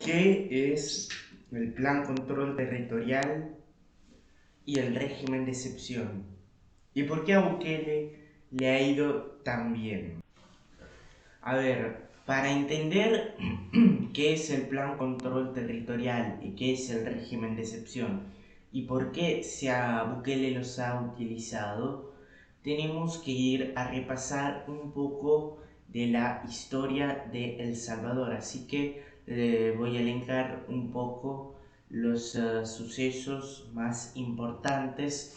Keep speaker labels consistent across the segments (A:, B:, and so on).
A: ¿Qué es el Plan Control Territorial y el régimen de excepción? ¿Y por qué a Bukele le ha ido tan bien? A ver, para entender qué es el Plan Control Territorial y qué es el régimen de excepción y por qué Bukele los ha utilizado, tenemos que ir a repasar un poco de la historia de El Salvador. Así que voy a elencar un poco los sucesos más importantes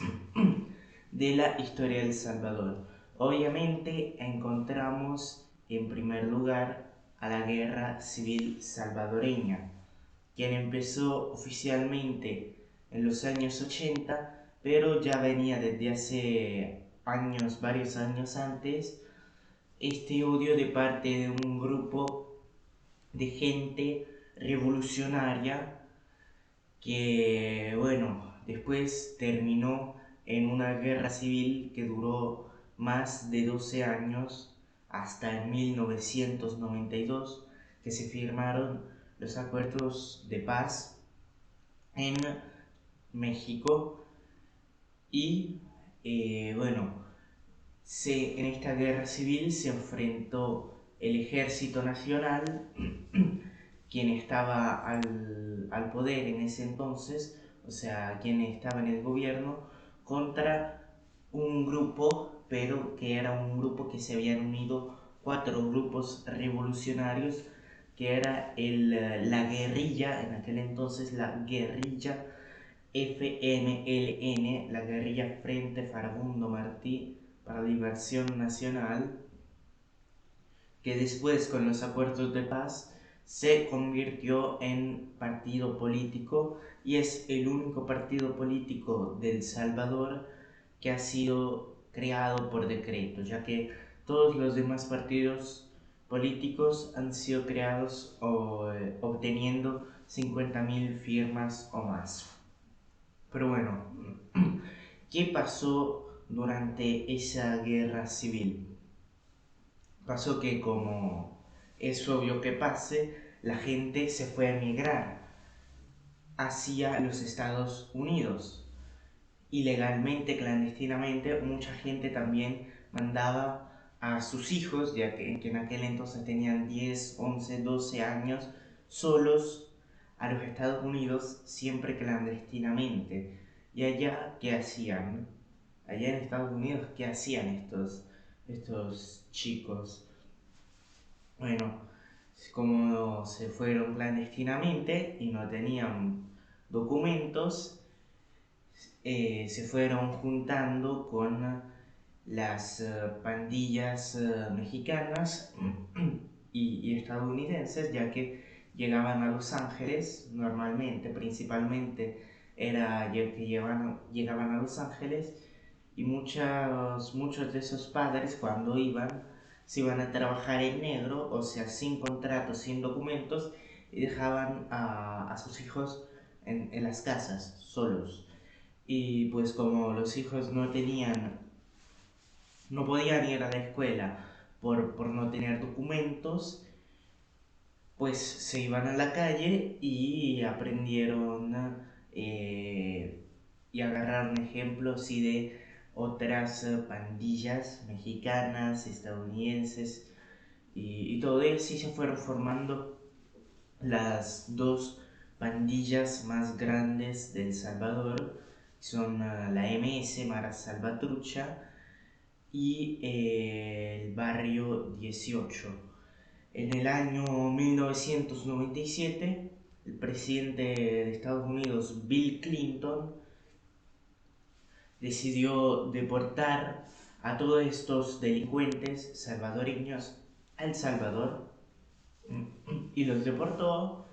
A: de la historia de El Salvador. Obviamente encontramos en primer lugar a la Guerra Civil Salvadoreña, quien empezó oficialmente en los años 80, pero ya venía desde hace años, varios años antes, este odio de parte de un grupo de gente revolucionaria que, bueno, después terminó en una guerra civil que duró más de 12 años, hasta en 1992, que se firmaron los acuerdos de paz en México. Y bueno, en esta guerra civil se enfrentó el Ejército Nacional, quien estaba al poder en ese entonces, o sea, quien estaba en el gobierno, contra un grupo, pero que era un grupo que se habían unido cuatro grupos revolucionarios, que era la guerrilla, en aquel entonces la guerrilla FMLN, la guerrilla Frente Farabundo Martí para la Liberación Nacional, que después con los acuerdos de paz se convirtió en partido político y es el único partido político de El Salvador que ha sido creado por decreto, ya que todos los demás partidos políticos han sido creados obteniendo 50.000 firmas o más. Pero bueno, ¿qué pasó durante esa guerra civil? Pasó que, como es obvio que pase, la gente se fue a emigrar hacia los Estados Unidos. Ilegalmente, clandestinamente, mucha gente también mandaba a sus hijos, ya que en aquel entonces tenían 10, 11, 12 años, solos a los Estados Unidos, siempre clandestinamente. ¿Y allá qué hacían? Allá en Estados Unidos, ¿qué hacían estos chicos? Bueno, como se fueron clandestinamente y no tenían documentos, se fueron juntando con las pandillas mexicanas y estadounidenses, ya que llegaban a Los Ángeles, normalmente, principalmente era que llegaban a Los Ángeles, y muchos de esos padres, cuando se iban a trabajar en negro, o sea, sin contratos, sin documentos, y dejaban a sus hijos en las casas, solos. Y pues como los hijos no podían ir a la escuela por no tener documentos, pues se iban a la calle y aprendieron y agarraron ejemplos así de otras pandillas mexicanas, estadounidenses y todo eso, y se fueron formando las dos pandillas más grandes de El Salvador, son la MS, Mara Salvatrucha, y el Barrio 18. En el año 1997, el presidente de Estados Unidos, Bill Clinton, decidió deportar a todos estos delincuentes salvadoreños a El Salvador y los deportó.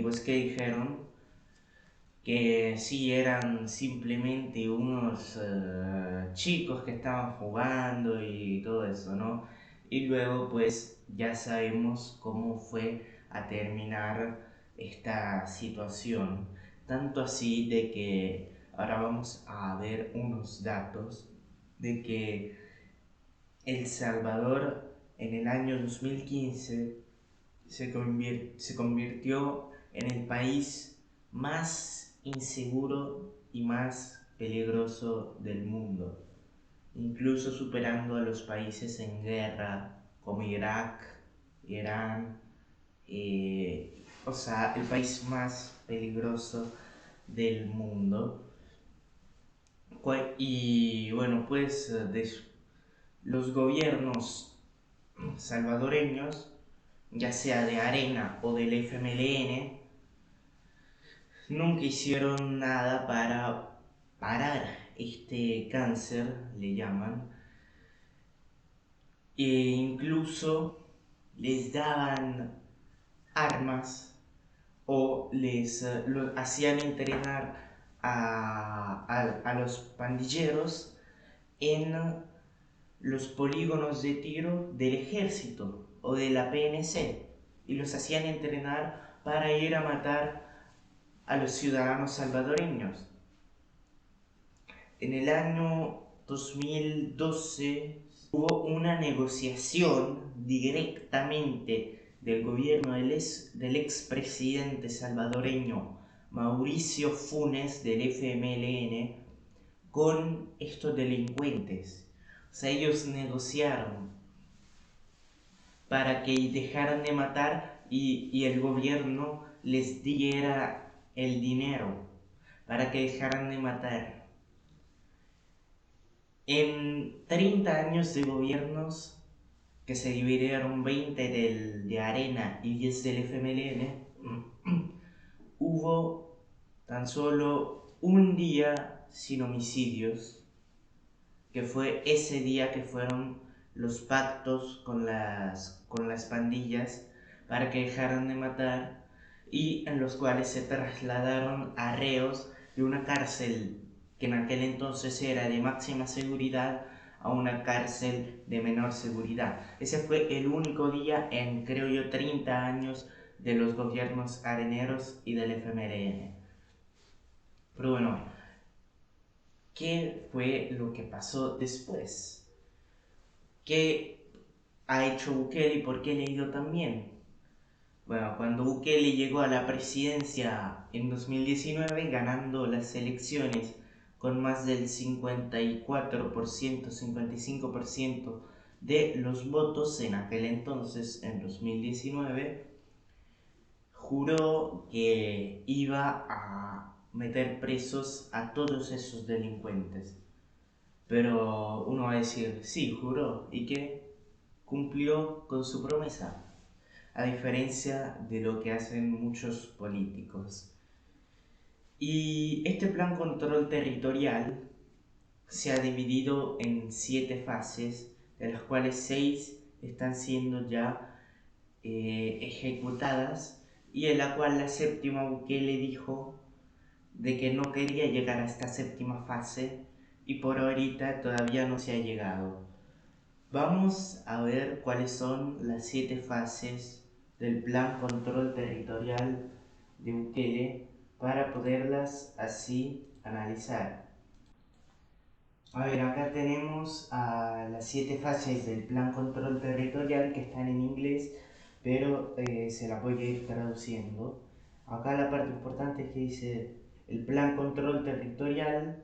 A: Pues que dijeron que sí eran simplemente unos chicos que estaban jugando y todo eso, ¿no? Y luego pues ya sabemos cómo fue a terminar esta situación. Tanto así de que ahora vamos a ver unos datos de que El Salvador en el año 2015 se convirtió en el país más inseguro y más peligroso del mundo, incluso superando a los países en guerra como Irak, Irán, o sea, el país más peligroso del mundo. Y bueno, pues los gobiernos salvadoreños, ya sea de Arena o del FMLN, nunca hicieron nada para parar este cáncer, le llaman, e incluso les daban armas o hacían entrenar a los pandilleros en los polígonos de tiro del ejército o de la PNC y los hacían entrenar para ir a matar a los ciudadanos salvadoreños. En el año 2012 hubo una negociación directamente del gobierno del expresidente salvadoreño Mauricio Funes del FMLN con estos delincuentes. O sea, ellos negociaron para que dejaran de matar y el gobierno les diera el dinero para que dejaran de matar. En 30 años de gobiernos, que se dividieron 20 de Arena y 10 del FMLN, hubo tan solo un día sin homicidios, que fue ese día que fueron los pactos con las pandillas para que dejaran de matar y en los cuales se trasladaron a reos de una cárcel que en aquel entonces era de máxima seguridad a una cárcel de menor seguridad. Ese fue el único día en, creo yo, 30 años de los gobiernos areneros y del FMLN. Pero bueno, ¿qué fue lo que pasó después? ¿Qué ha hecho Bukele y por qué le ha ido tan bien? Bueno, cuando Bukele llegó a la presidencia en 2019, ganando las elecciones con más del 54%, 55% de los votos en aquel entonces, en 2019, juró que iba a meter presos a todos esos delincuentes. Pero uno va a decir, sí, juró, ¿y qué? Cumplió con su promesa, a diferencia de lo que hacen muchos políticos. Y este plan control territorial se ha dividido en 7 fases, de las cuales 6 están siendo ya ejecutadas, y en la cual la séptima Bukele dijo de que no quería llegar a esta séptima fase y por ahorita todavía no se ha llegado. Vamos a ver cuáles son las 7 fases del plan control territorial de Bukele para poderlas así analizar. A ver, acá tenemos a las 7 fases del plan control territorial que están en inglés, pero se la voy a ir traduciendo. Acá la parte importante es que dice: el plan control territorial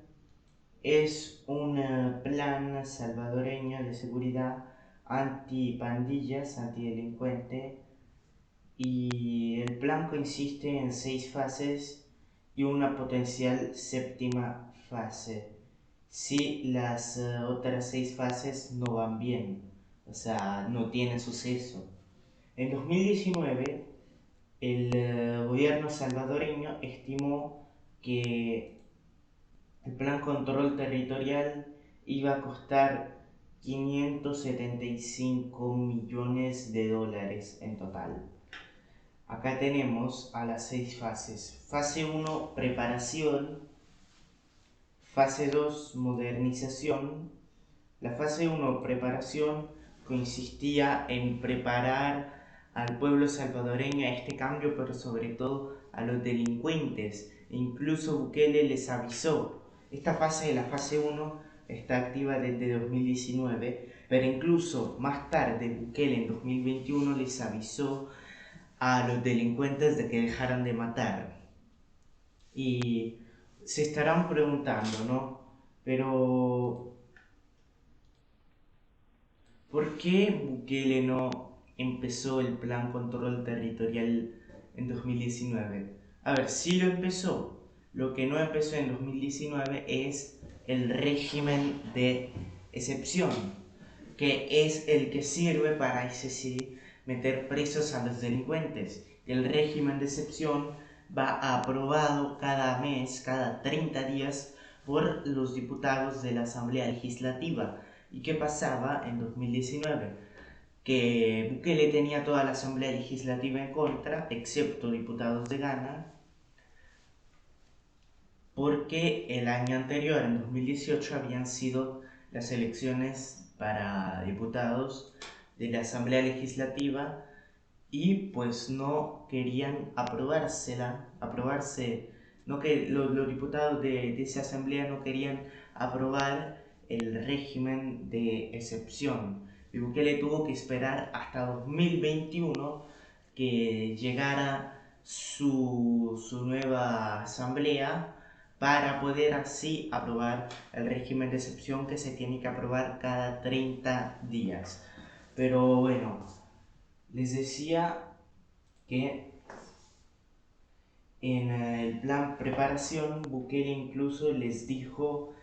A: es un plan salvadoreño de seguridad anti-pandillas, antidelincuente, y el plan consiste en 6 fases y una potencial séptima fase si las otras 6 fases no van bien, o sea, no tienen suceso. En 2019, el gobierno salvadoreño estimó que el plan control territorial iba a costar 575 millones de dólares en total. Acá tenemos a las 6 fases. Fase 1, preparación. Fase 2, modernización. La fase 1, preparación, consistía en preparar al pueblo salvadoreño a este cambio, pero sobre todo a los delincuentes. E incluso Bukele les avisó. Esta fase, la fase 1, está activa desde 2019, pero incluso más tarde Bukele en 2021 les avisó a los delincuentes de que dejaran de matar. Y se estarán preguntando, ¿no? Pero, ¿por qué Bukele no empezó el plan control territorial en 2019? A ver, sí lo empezó. Lo que no empezó en 2019 es el régimen de excepción, que es el que sirve para, ese sí, meter presos a los delincuentes. El régimen de excepción va aprobado cada mes, cada 30 días, por los diputados de la Asamblea Legislativa. ¿Y qué pasaba en 2019? Que Bukele tenía toda la Asamblea Legislativa en contra, excepto diputados de Ghana, porque el año anterior, en 2018, habían sido las elecciones para diputados de la Asamblea Legislativa y pues no querían aprobarse, no que los diputados de esa asamblea no querían aprobar el régimen de excepción. Y Bukele tuvo que esperar hasta 2021 que llegara su nueva asamblea para poder así aprobar el régimen de excepción que se tiene que aprobar cada 30 días. Pero bueno, les decía que en el plan preparación Bukele incluso les dijo,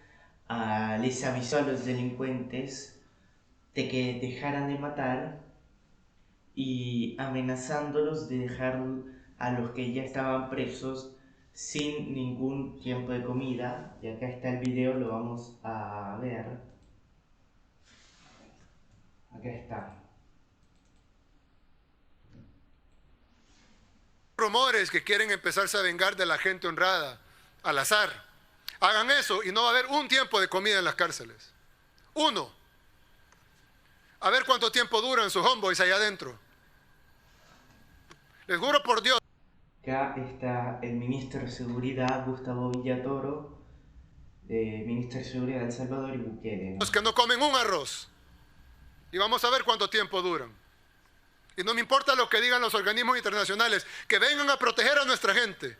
A: les avisó a los delincuentes de que dejaran de matar y amenazándolos de dejar a los que ya estaban presos sin ningún tiempo de comida. Y acá está el video, lo vamos a ver. Acá está.
B: Rumores que quieren empezarse a vengar de la gente honrada, al azar. Hagan eso y no va a haber un tiempo de comida en las cárceles. Uno. A ver cuánto tiempo duran sus homeboys allá adentro. Les juro por Dios.
A: Acá está el ministro de Seguridad, Gustavo Villatoro, ministro de Seguridad de El Salvador, y Bukele, ¿no?
B: Los que no comen un arroz. Y vamos a ver cuánto tiempo duran. Y no me importa lo que digan los organismos internacionales, que vengan a proteger a nuestra gente,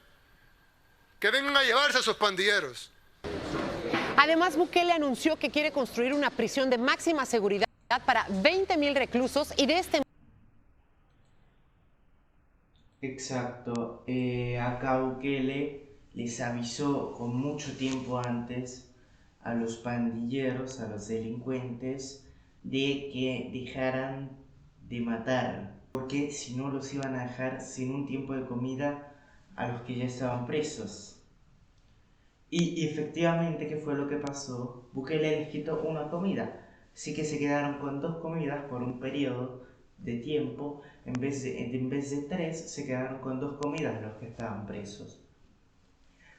B: que vengan a llevarse a sus pandilleros.
C: Además, Bukele anunció que quiere construir una prisión de máxima seguridad para 20,000 reclusos y de este...
A: Exacto, acá Bukele les avisó con mucho tiempo antes a los pandilleros, a los delincuentes, de que dejaran de matar, porque si no los iban a dejar sin un tiempo de comida a los que ya estaban presos. Y efectivamente, ¿qué fue lo que pasó? Bukele les quitó una comida, así que se quedaron con 2 comidas por un periodo de tiempo. En vez de 3, se quedaron con 2 comidas los que estaban presos.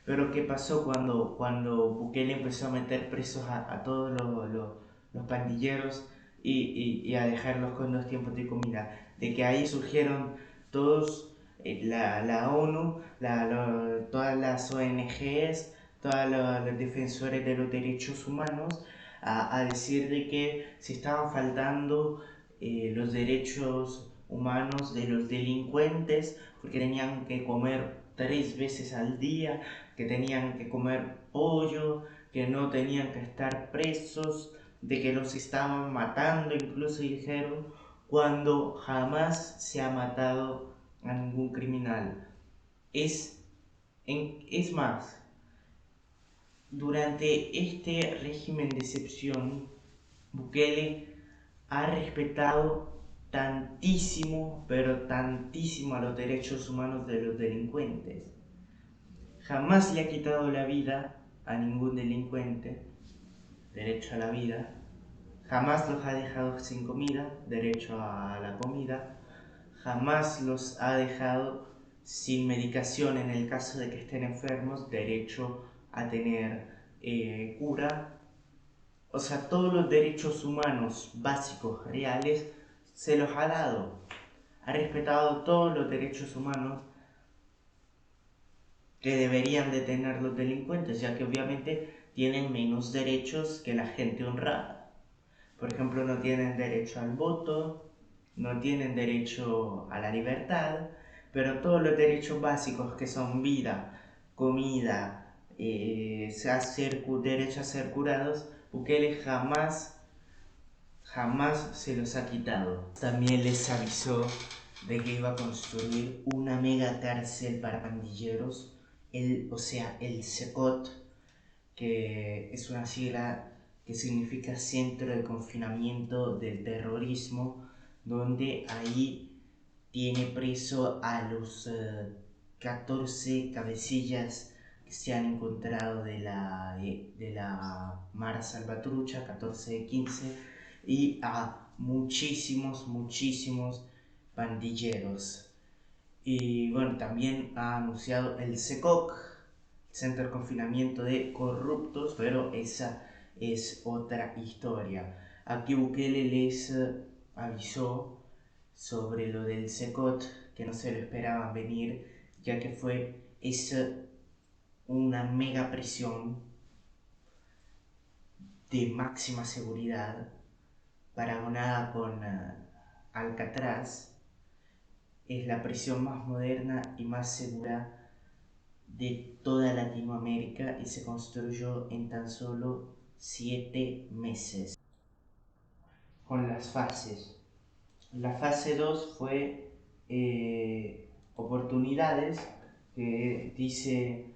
A: Pero ¿qué pasó cuando Bukele empezó a meter presos a todos los pandilleros y a dejarlos con 2 tiempos de comida? De que ahí surgieron todos, la ONU, todas las ONGs, todos los defensores de los derechos humanos, a decir de que se estaban faltando los derechos humanos de los delincuentes porque tenían que comer 3 veces al día, que tenían que comer pollo, que no tenían que estar presos, de que los estaban matando, incluso dijeron, cuando jamás se ha matado a ningún criminal. Es más, durante este régimen de excepción, Bukele ha respetado tantísimo, pero tantísimo a los derechos humanos de los delincuentes. Jamás le ha quitado la vida a ningún delincuente, derecho a la vida. Jamás los ha dejado sin comida, derecho a la comida. Jamás los ha dejado sin medicación en el caso de que estén enfermos, derecho a tener cura. O sea, todos los derechos humanos básicos, reales, se los ha dado. Ha respetado todos los derechos humanos que deberían de tener los delincuentes, ya que obviamente tienen menos derechos que la gente honrada. Por ejemplo, no tienen derecho al voto, no tienen derecho a la libertad, pero todos los derechos básicos que son vida, comida, derecho a ser curados, Bukele jamás se los ha quitado. También les avisó de que iba a construir una mega cárcel para pandilleros, el CECOT, que es una sigla que significa Centro de Confinamiento del Terrorismo, donde ahí tiene preso a los 14 cabecillas que se han encontrado de la Mara Salvatrucha, 14 de 15, y a muchísimos pandilleros. Y bueno, también ha anunciado el CECOC, Centro de Confinamiento de Corruptos, pero esa es otra historia. Aquí Bukele les avisó sobre lo del CECOT, que no se lo esperaban venir, ya que es una mega prisión de máxima seguridad, paragonada con Alcatraz. Es la prisión más moderna y más segura de toda Latinoamérica y se construyó en tan solo 7 meses. Con las fases. La fase 2 fue oportunidades, que dice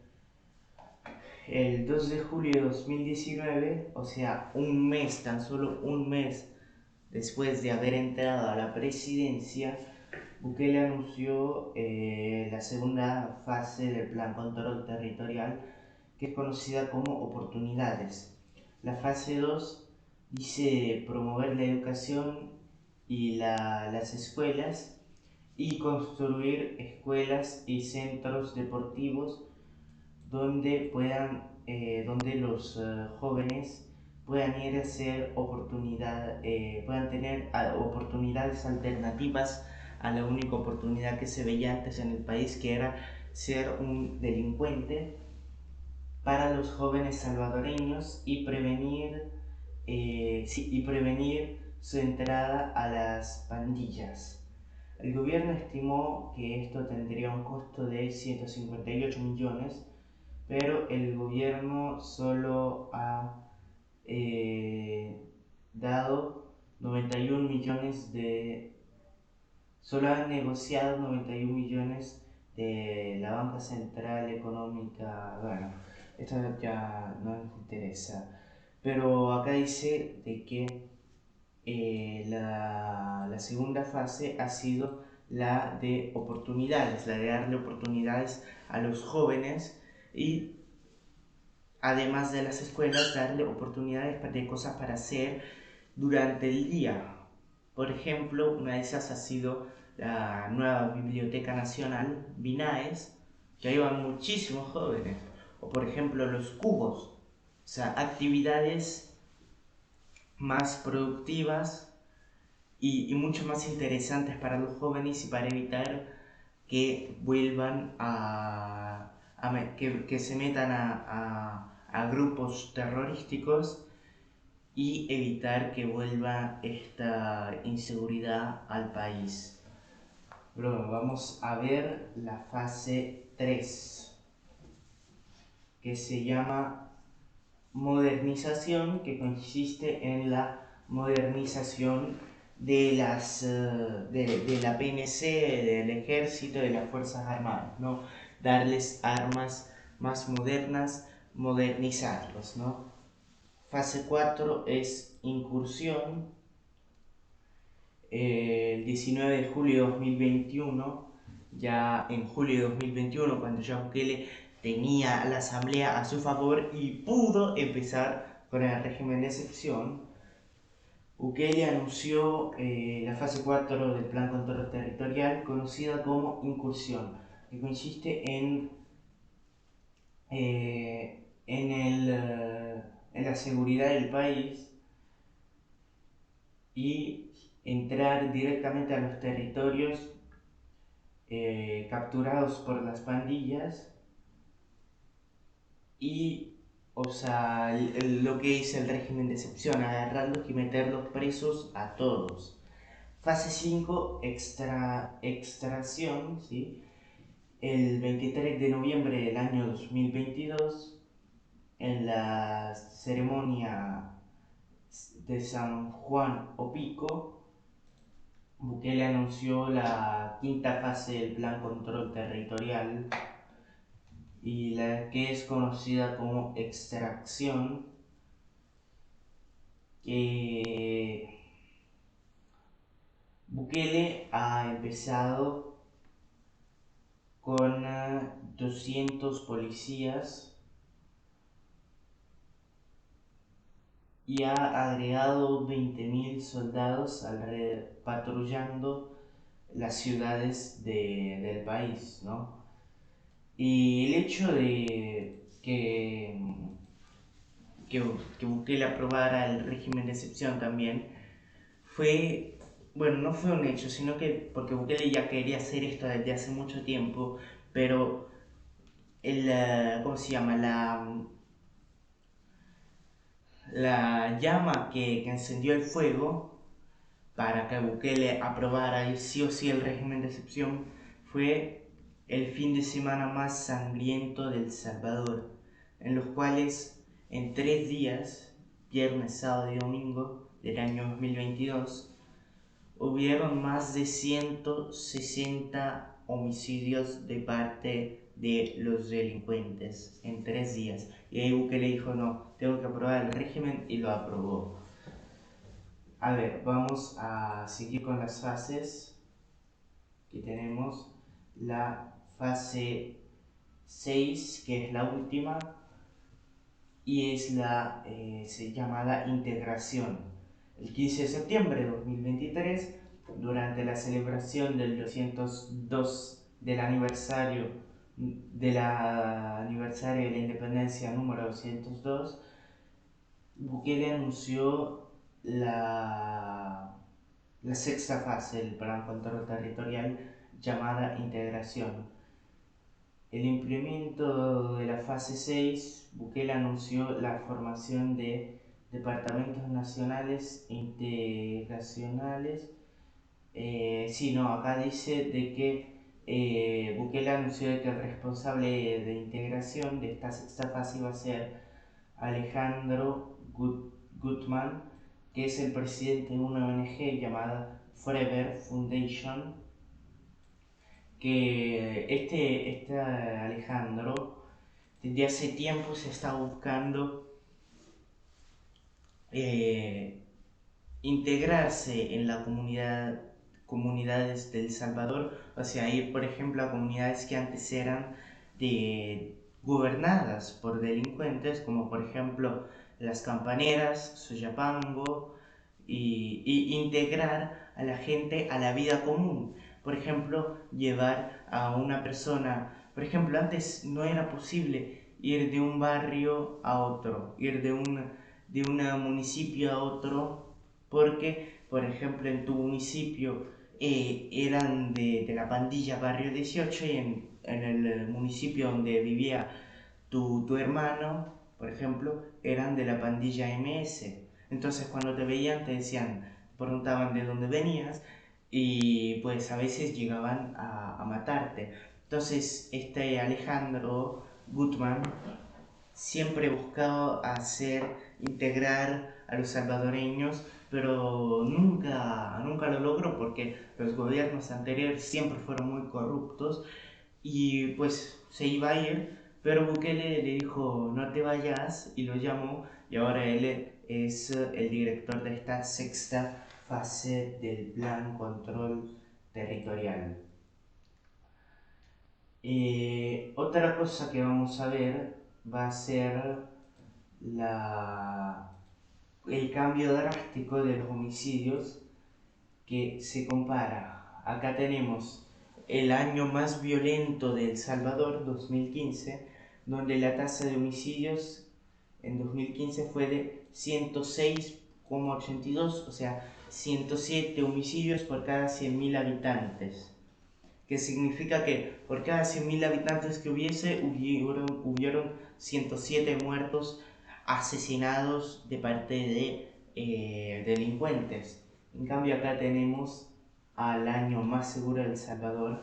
A: el 2 de julio de 2019, o sea, tan solo un mes después de haber entrado a la presidencia, Bukele anunció la segunda fase del Plan Control Territorial, que es conocida como oportunidades. La fase 2 dice promover la educación y las escuelas y construir escuelas y centros deportivos donde los jóvenes puedan ir a hacer puedan tener oportunidades alternativas a la única oportunidad que se veía antes en el país, que era ser un delincuente, para los jóvenes salvadoreños y prevenir su entrada a las pandillas. El gobierno estimó que esto tendría un costo de 158 millones, pero el gobierno solo ha solo ha negociado 91 millones de la Banca Central Económica. Bueno, esto ya no nos interesa, pero acá dice de que la segunda fase ha sido la de oportunidades, la de darle oportunidades a los jóvenes y, además de las escuelas, darle oportunidades de cosas para hacer durante el día. Por ejemplo, una de esas ha sido la nueva Biblioteca Nacional, BINAES, que ahí van muchísimos jóvenes. O por ejemplo los cubos, o sea, actividades más productivas y mucho más interesantes para los jóvenes y para evitar que vuelvan que se metan a grupos terrorísticos y evitar que vuelva esta inseguridad al país. Luego vamos a ver la fase 3, que se llama modernización, que consiste en la modernización de la PNC, del ejército, de las Fuerzas Armadas, ¿no? Darles armas más modernas, modernizarlos, ¿no? Fase 4 es incursión. El 19 de julio de 2021, ya en julio de 2021, cuando ya Bukele tenía la asamblea a su favor y pudo empezar con el régimen de excepción, Bukele anunció la fase 4 del Plan Control Territorial, conocida como incursión, que consiste en la seguridad del país y entrar directamente a los territorios capturados por las pandillas y, o sea, lo que dice el régimen de excepción, agarrarlos y meterlos presos a todos. Fase 5, extracción, ¿sí? El 23 de noviembre del año 2022, en la ceremonia de San Juan Opico, Bukele anunció la quinta fase del Plan Control Territorial, y la que es conocida como extracción, que Bukele ha empezado con 200 policías y ha agregado 20.000 soldados patrullando las ciudades del país, ¿no? Y el hecho de que Bukele aprobara el régimen de excepción también fue, bueno, no fue un hecho, sino que porque Bukele ya quería hacer esto desde hace mucho tiempo, pero ¿cómo se llama? La llama que encendió el fuego para que Bukele aprobara sí o sí el régimen de excepción fue el fin de semana más sangriento de El Salvador, en los cuales en 3 días, viernes, sábado y domingo del año 2022, hubieron más de 160 homicidios de parte de los delincuentes en 3 días. Y ahí Bukele dijo, no, tengo que aprobar el régimen, y lo aprobó. A ver, vamos a seguir con las fases que tenemos. La fase 6, que es la última, y es la llamada integración. El 15 de septiembre de 2023, durante la celebración del 202 del aniversario de la independencia número 202, Bukele anunció la sexta fase del Plan Control Territorial, llamada integración. El implemento de la fase 6, Bukele anunció la formación de departamentos nacionales e integracionales. Acá dice de que Bukele anunció de que el responsable de integración de esta sexta fase iba a ser Alejandro Gutman, que es el presidente de una ONG llamada Forever Foundation, que este Alejandro desde hace tiempo se está buscando integrarse en la comunidades de El Salvador, o sea, ir por ejemplo a comunidades que antes eran gobernadas por delincuentes, como por ejemplo Las Campaneras, Soyapango, y integrar a la gente a la vida común. Por ejemplo, llevar a una persona, por ejemplo, antes no era posible ir de un barrio a otro, ir de un municipio a otro, porque, por ejemplo, en tu municipio eran de la pandilla Barrio 18, y en el municipio donde vivía tu hermano, por ejemplo, eran de la pandilla MS. Entonces cuando te veían te preguntaban de dónde venías, y pues a veces llegaban a matarte. Entonces este Alejandro Gutman siempre buscaba integrar a los salvadoreños, pero nunca lo logró, porque los gobiernos anteriores siempre fueron muy corruptos, y pues se iba a ir, pero Bukele le dijo no te vayas, y lo llamó, y ahora él es el director de esta sexta fase del Plan Control Territorial. Otra cosa que vamos a ver va a ser el cambio drástico de los homicidios, que se compara. Acá tenemos el año más violento de El Salvador, 2015, donde la tasa de homicidios en 2015 fue de 106,82, o sea, 107 homicidios por cada 100.000 habitantes. Que significa que por cada 100.000 habitantes que hubieron 107 muertos asesinados de parte de delincuentes. En cambio acá tenemos al año más seguro de El Salvador,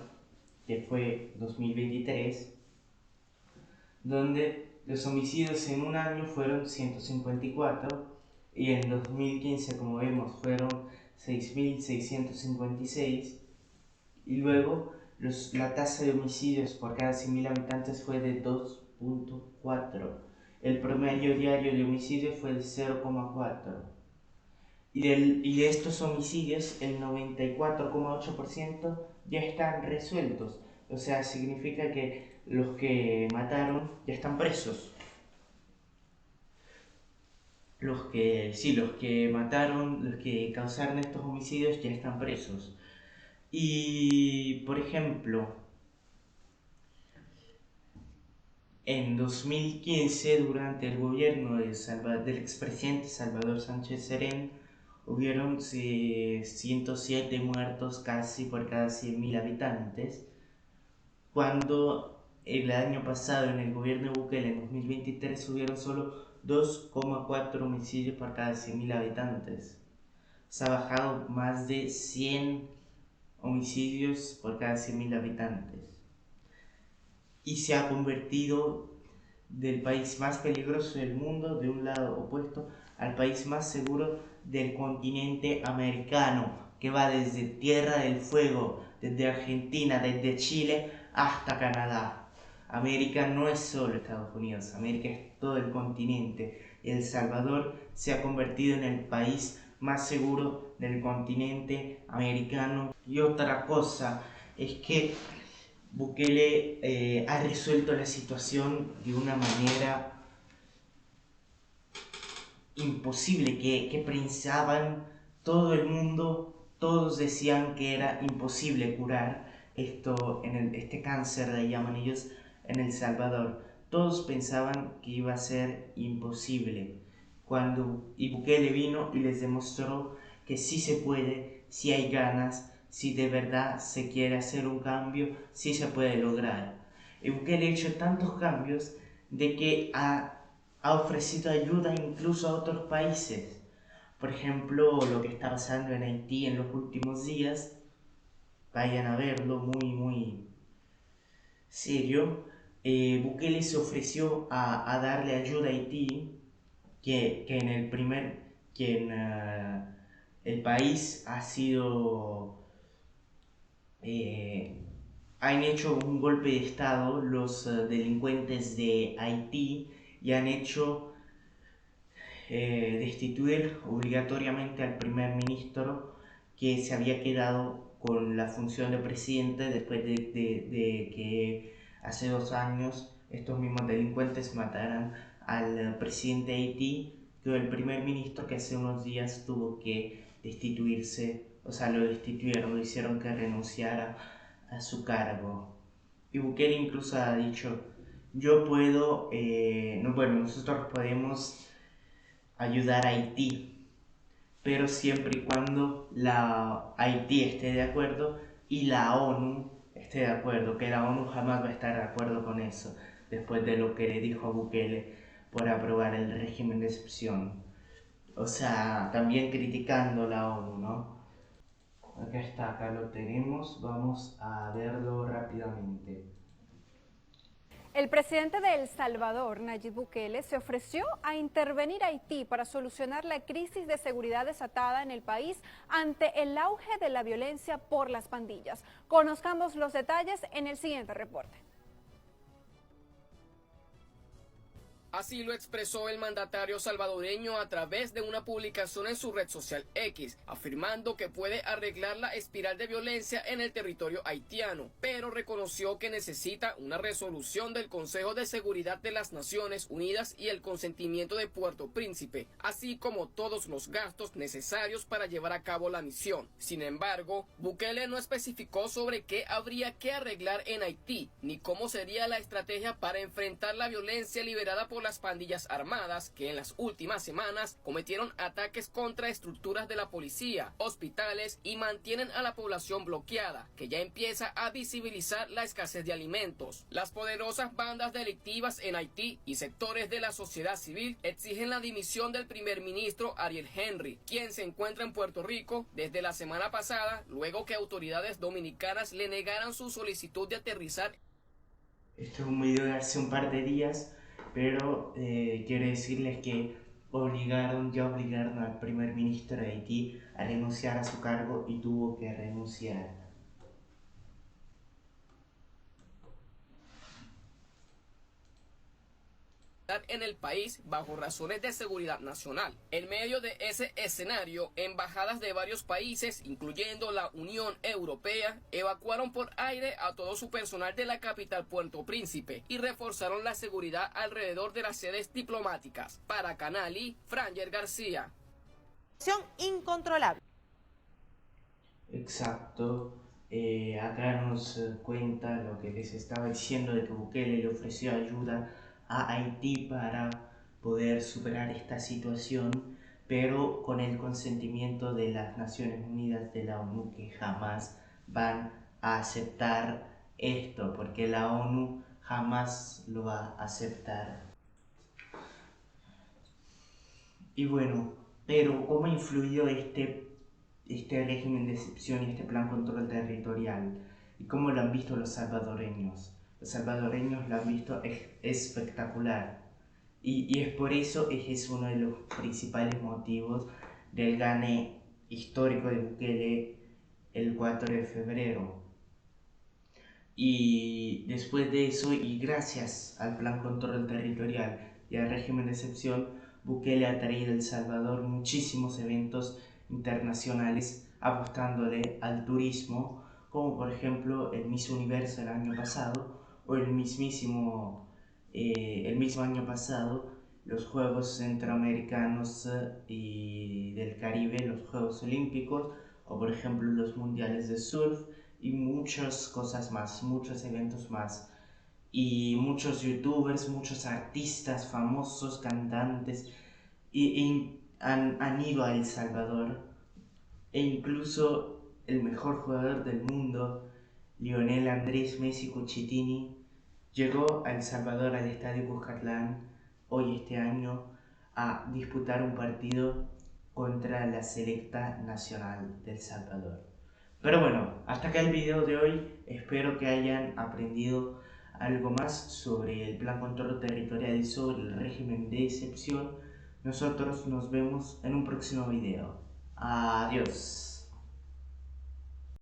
A: que fue 2023, donde los homicidios en un año fueron 154 y en 2015, como vemos, fueron 6.656, y luego la tasa de homicidios por cada 100.000 habitantes fue de 2.4. El promedio diario de homicidios fue de 0,4. Y de estos homicidios, el 94,8% ya están resueltos. O sea, significa que los que mataron ya están presos. Los que mataron, los que causaron estos homicidios ya están presos. Y, por ejemplo, en 2015, durante el gobierno del expresidente Salvador Sánchez Serén, hubieron 107 muertos casi por cada 100.000 habitantes, cuando el año pasado en el gobierno de Bukele, en 2023, hubieron solo 2,4 homicidios por cada 100.000 habitantes. Se ha bajado más de 100 homicidios por cada 100.000 habitantes. Y se ha convertido del país más peligroso del mundo, de un lado opuesto, al país más seguro del continente americano, que va desde Tierra del Fuego, desde Argentina, desde Chile hasta Canadá. América no es solo Estados Unidos, América es todo el continente. El Salvador se ha convertido en el país más seguro del continente americano. Y otra cosa es que Bukele ha resuelto la situación de una manera imposible, que pensaban todo el mundo, todos decían que era imposible curar este cáncer, le llaman ellos, en El Salvador. Todos pensaban que iba a ser imposible. Y Bukele vino y les demostró que sí se puede, si hay ganas, si de verdad se quiere hacer un cambio, sí se puede lograr. Y Bukele ha hecho tantos cambios de que ha ofrecido ayuda incluso a otros países. Por ejemplo, lo que está pasando en Haití en los últimos días, vayan a verlo, muy serio. Bukele se ofreció a darle ayuda a Haití, que el país ha sido... han hecho un golpe de estado los delincuentes de Haití y han hecho destituir obligatoriamente al primer ministro, que se había quedado con la función de presidente después de que hace 2 años estos mismos delincuentes mataran al presidente de Haití, que el primer ministro, que hace unos días tuvo que destituirse, o sea, lo destituyeron, lo hicieron que renunciara a su cargo. Y Bukele incluso ha dicho, nosotros podemos ayudar a Haití, pero siempre y cuando Haití esté de acuerdo y la ONU esté de acuerdo, que la ONU jamás va a estar de acuerdo con eso, después de lo que le dijo a Bukele por aprobar el régimen de excepción. O sea, también criticando la ONU, ¿no? Acá lo tenemos, vamos a verlo rápidamente.
D: El presidente de El Salvador, Nayib Bukele, se ofreció a intervenir a Haití para solucionar la crisis de seguridad desatada en el país ante el auge de la violencia por las pandillas. Conozcamos los detalles en el siguiente reporte.
E: Así lo expresó el mandatario salvadoreño a través de una publicación en su red social X, afirmando que puede arreglar la espiral de violencia en el territorio haitiano, pero reconoció que necesita una resolución del Consejo de Seguridad de las Naciones Unidas y el consentimiento de Puerto Príncipe, así como todos los gastos necesarios para llevar a cabo la misión. Sin embargo, Bukele no especificó sobre qué habría que arreglar en Haití, ni cómo sería la estrategia para enfrentar la violencia liberada por por las pandillas armadas que en las últimas semanas cometieron ataques contra estructuras de la policía, hospitales y mantienen a la población bloqueada, que ya empieza a visibilizar la escasez de alimentos. Las poderosas bandas delictivas en Haití y sectores de la sociedad civil exigen la dimisión del primer ministro Ariel Henry, quien se encuentra en Puerto Rico desde la semana pasada, luego que autoridades dominicanas le negaran su solicitud de aterrizar.
A: Esto es un video de hace un par de días, pero quiero decirles que ya obligaron al primer ministro de Haití a renunciar a su cargo y tuvo que renunciar.
E: En el país bajo razones de seguridad nacional. En medio de ese escenario, embajadas de varios países, incluyendo la Unión Europea, evacuaron por aire a todo su personal de la capital Puerto Príncipe y reforzaron la seguridad alrededor de las sedes diplomáticas. Para Canal I, Franger García.
C: Incontrolable.
A: Exacto. Acá nos cuenta lo que les estaba diciendo de que Bukele le ofreció ayuda a Haití para poder superar esta situación, pero con el consentimiento de las Naciones Unidas, de la ONU, que jamás van a aceptar esto, porque la ONU jamás lo va a aceptar. Y bueno, pero ¿cómo influyó este régimen de excepción y este plan control territorial? ¿Y cómo lo han visto los salvadoreños? Los salvadoreños lo han visto espectacular. Y es por eso, es uno de los principales motivos del gane histórico de Bukele el 4 de febrero. Y después de eso, y gracias al plan control territorial y al régimen de excepción, Bukele ha traído a El Salvador muchísimos eventos internacionales apostándole al turismo, como por ejemplo el Miss Universo el año pasado, o el mismo año pasado los Juegos Centroamericanos y del Caribe, los Juegos Olímpicos, o por ejemplo los Mundiales de Surf y muchas cosas más, muchos eventos más. Y muchos youtubers, muchos artistas famosos, cantantes, han ido a El Salvador, e incluso el mejor jugador del mundo, Lionel Andrés Messi Cuchitini, llegó a El Salvador al Estadio Cuscatlán hoy este año a disputar un partido contra la selecta nacional de El Salvador. Pero bueno, hasta acá el video de hoy. Espero que hayan aprendido algo más sobre el plan control territorial y sobre el régimen de excepción. Nosotros nos vemos en un próximo video. Adiós.